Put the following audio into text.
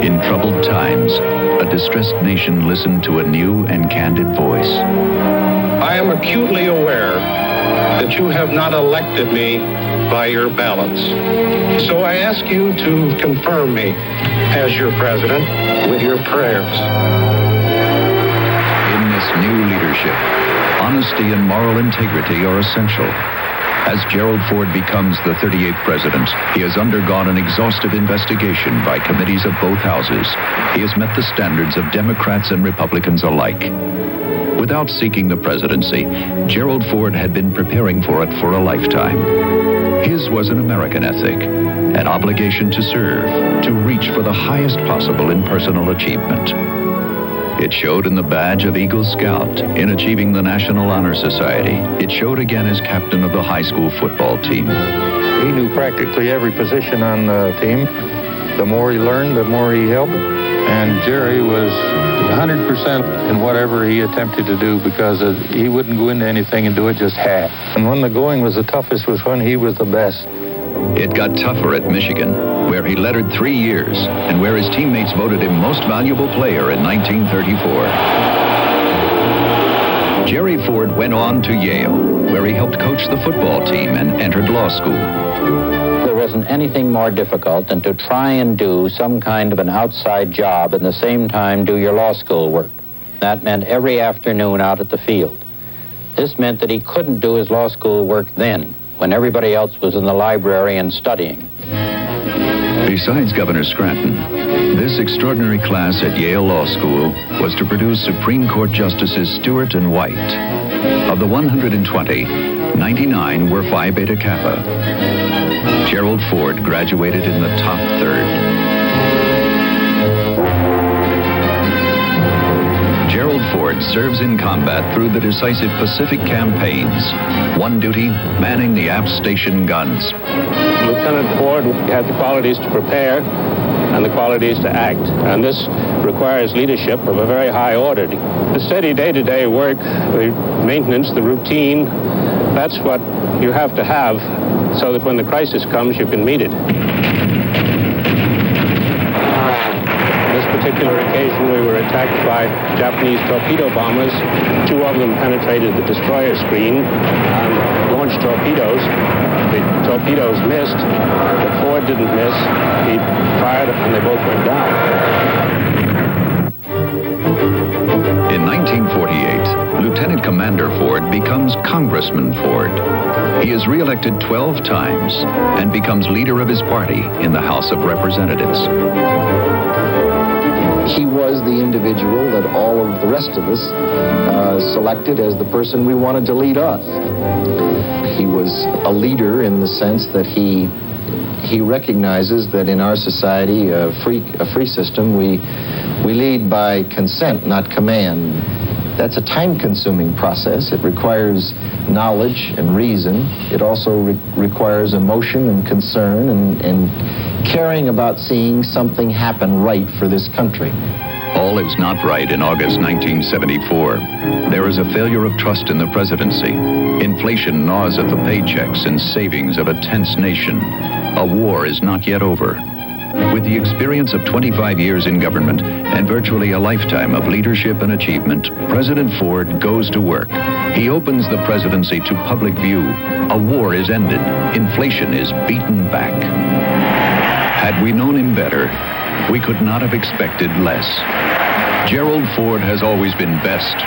In troubled times, a distressed nation listened to a new and candid voice. I am acutely aware that you have not elected me by your ballots. So I ask you to confirm me as your president with your prayers. In this new leadership, honesty and moral integrity are essential. As Gerald Ford becomes the 38th president, he has undergone an exhaustive investigation by committees of both houses. He has met the standards of Democrats and Republicans alike. Without seeking the presidency, Gerald Ford had been preparing for it for a lifetime. His was an American ethic, an obligation to serve, to reach for the highest possible in personal achievement. It showed in the badge of Eagle Scout, in achieving the National Honor Society. It showed again as captain of the high school football team. He knew practically every position on the team. The more he learned, the more he helped. And Jerry was 100% in whatever he attempted to do, because he wouldn't go into anything and do it just half. And when the going was the toughest was when he was the best. It got tougher at Michigan, where he lettered 3 years and where his teammates voted him most valuable player in 1934. Jerry Ford went on to Yale, where he helped coach the football team and entered law school. There wasn't anything more difficult than to try and do some kind of an outside job and at the same time do your law school work. That meant every afternoon out at the field. This meant that he couldn't do his law school work then, when everybody else was in the library and studying. Besides Governor Scranton, this extraordinary class at Yale Law School was to produce Supreme Court Justices Stewart and White. Of the 120, 99 were Phi Beta Kappa. Gerald Ford graduated in the top third. Gerald Ford serves in combat through the decisive Pacific campaigns. One duty, manning the aft station guns. Lieutenant Ford had the qualities to prepare and the qualities to act, and this requires leadership of a very high order. The steady day-to-day work, the maintenance, the routine, that's what you have to have so that when the crisis comes, you can meet it. Particular occasion, we were attacked by Japanese torpedo bombers. 2 of them penetrated the destroyer screen and launched torpedoes. The torpedoes missed, but Ford didn't miss. He fired and they both went down. In 1948, Lieutenant Commander Ford becomes Congressman Ford. He is re-elected 12 times and becomes leader of his party in the House of Representatives. He was the individual that all of the rest of us selected as the person we wanted to lead us. He was a leader in the sense that he recognizes that in our society, a free system, we lead by consent, not command. That's a time-consuming process. It requires knowledge and reason. It also requires emotion and concern and caring about seeing something happen right for this country. All is not right in August 1974. There is a failure of trust in the presidency. Inflation gnaws at the paychecks and savings of a tense nation. A war is not yet over. With the experience of 25 years in government and virtually a lifetime of leadership and achievement, President Ford goes to work. He opens the presidency to public view. A war is ended. Inflation is beaten back. Had we known him better, we could not have expected less. Gerald Ford has always been best.